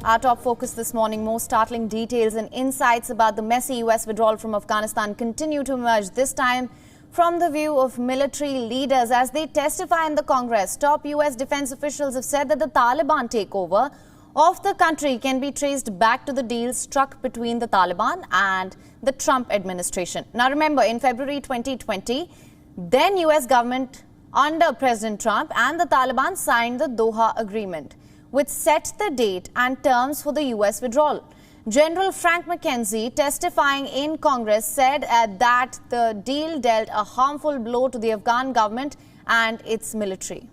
Our top focus this morning, more startling details and insights about the messy U.S. withdrawal from Afghanistan continue to emerge, this time from the view of military leaders as they testify in the Congress. Top U.S. defense officials have said that the Taliban takeover of the country can be traced back to the deal struck between the Taliban and the Trump administration. Now remember, in February 2020, then U.S. government under President Trump and the Taliban signed the Doha agreement, which set the date and terms for the U.S. withdrawal. General Frank McKenzie, testifying in Congress, said that the deal dealt a harmful blow to the Afghan government and its military.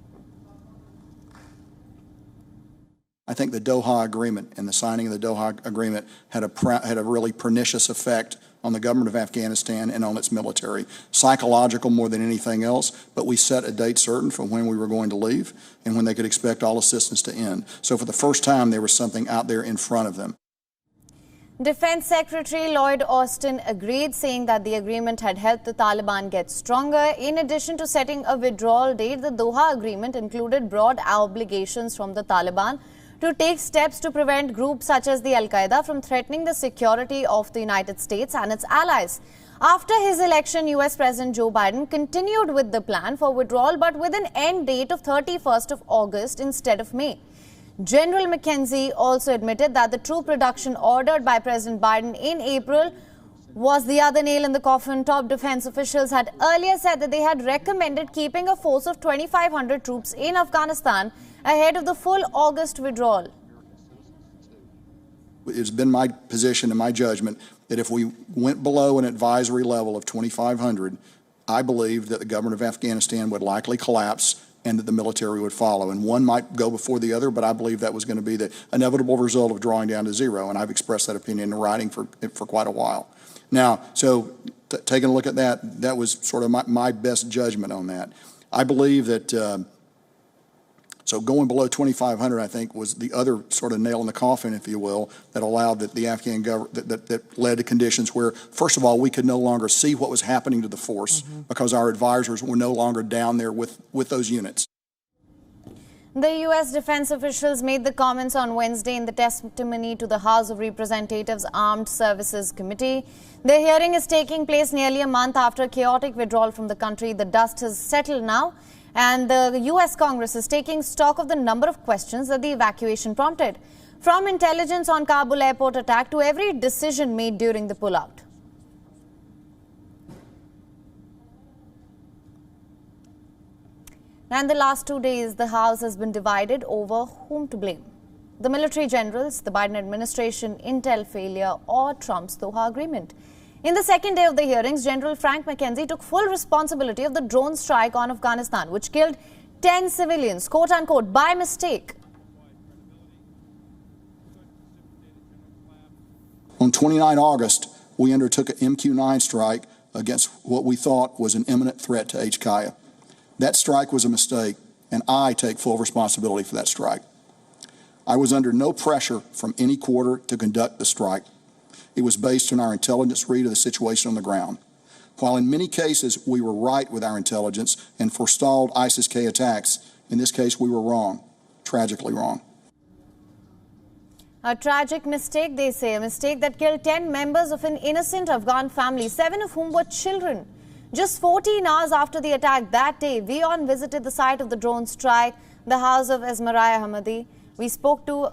I think the Doha agreement and the signing of the Doha agreement had a really pernicious effect on the government of Afghanistan and on its military. Psychological more than anything else, but we set a date certain for when we were going to leave and when they could expect all assistance to end. So for the first time, there was something out there in front of them. Defense Secretary Lloyd Austin agreed, saying that the agreement had helped the Taliban get stronger. In addition to setting a withdrawal date, the Doha agreement included broad obligations from the Taliban to take steps to prevent groups such as the Al-Qaeda from threatening the security of the United States and its allies. After his election, U.S. President Joe Biden continued with the plan for withdrawal, but with an end date of 31st of August instead of May. General McKenzie also admitted that the troop reduction ordered by President Biden in April was the other nail in the coffin. Top defense officials had earlier said that they had recommended keeping a force of 2,500 troops in Afghanistan ahead of the full August withdrawal. It's been my position and my judgment that if we went below an advisory level of 2,500, I believe that the government of Afghanistan would likely collapse and that the military would follow. And one might go before the other, but I believe that was going to be the inevitable result of drawing down to zero. And I've expressed that opinion in writing for quite a while. Now, so taking a look at that, that was sort of my best judgment on that. I believe that so going below 2,500, I think, was the other sort of nail in the coffin, if you will, that allowed the Afghan government, that led to conditions where, first of all, we could no longer see what was happening to the force because our advisors were no longer down there with those units. The U.S. defense officials made the comments on Wednesday in the testimony to the House of Representatives Armed Services Committee. The hearing is taking place nearly a month after a chaotic withdrawal from the country. The dust has settled now, and the U.S. Congress is taking stock of the number of questions that the evacuation prompted, from intelligence on Kabul airport attack to every decision made during the pullout. Now, in the last 2 days, the House has been divided over whom to blame: the military generals, the Biden administration, intel failure, or Trump's Doha agreement. In the second day of the hearings, General Frank McKenzie took full responsibility of the drone strike on Afghanistan, which killed 10 civilians, quote-unquote, by mistake. On 29 August, we undertook an MQ-9 strike against what we thought was an imminent threat to HKIA. That strike was a mistake, and I take full responsibility for that strike. I was under no pressure from any quarter to conduct the strike. It was based on our intelligence read of the situation on the ground. While in many cases we were right with our intelligence and forestalled ISIS-K attacks, in this case we were wrong, tragically wrong. A tragic mistake, they say, a mistake that killed 10 members of an innocent Afghan family, 7 of whom were children. Just 14 hours after the attack that day, WION visited the site of the drone strike, the house of Esmaria Ahmadi. We spoke to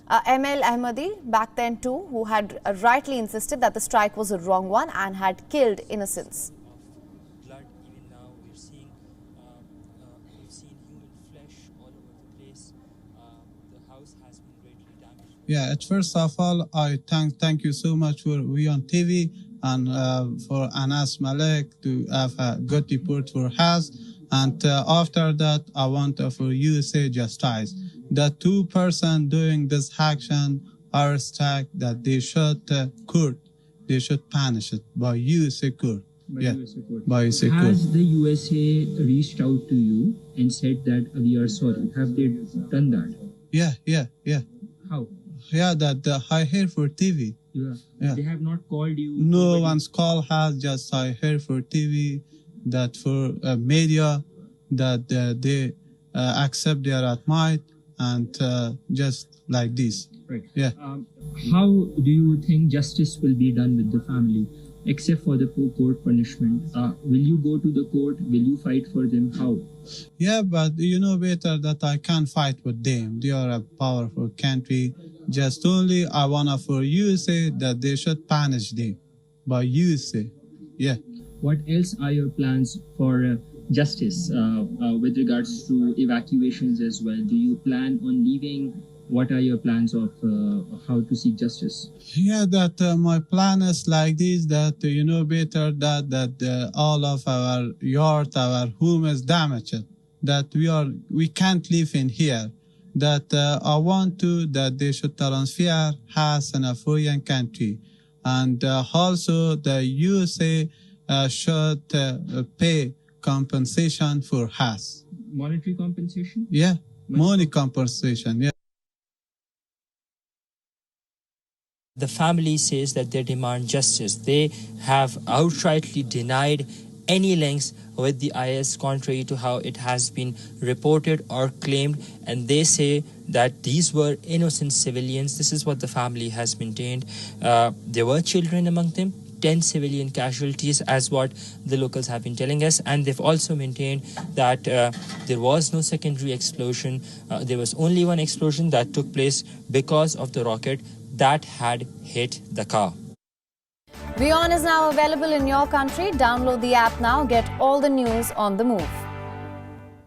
ML Ahmadi back then too, who had rightly insisted that the strike was a wrong one and had killed innocents. Blood, even now we've seen human flesh all over the place. The house has been greatly damaged. Yeah, first of all, I thank you so much for WION TV and for Anas Malek to have a good report for us. And after that, I want for USA Justice. The 2 persons doing this action are stuck that they should court. They should punish it by USA court. By USA court. Has the USA reached out to you and said that we are sorry? Have they done that? Yeah. How? Yeah, that I hear for TV. Yeah. They have not called you? No one's call has, just I hear for TV that for media that they accept their admit and just like this. Right. Yeah. How do you think justice will be done with the family, except for the court punishment? Will you go to the court? Will you fight for them? How? Yeah, but you know better that I can't fight with them. They are a powerful country. Just only I wanna for you say that they should punish them. But you say, yeah. What else are your plans for justice with regards to evacuations as well? Do you plan on leaving? What are your plans of how to seek justice? Yeah, that my plan is like this, that you know better that all of our yard, our home is damaged, that we can't live in here, that I want to that they should transfer us in a foreign country, and also the USA should pay compensation for us. Monetary compensation? Yeah, money compensation. Yeah. The family says that they demand justice. They have outrightly denied any links with the IS, contrary to how it has been reported or claimed, and they say that these were innocent civilians. This is what the family has maintained. There were children among them, 10 civilian casualties, as what the locals have been telling us, and they've also maintained that there was no secondary explosion. There was only one explosion that took place because of the rocket that had hit the car. WION is now available in your country. Download the app now. Get all the news on the move.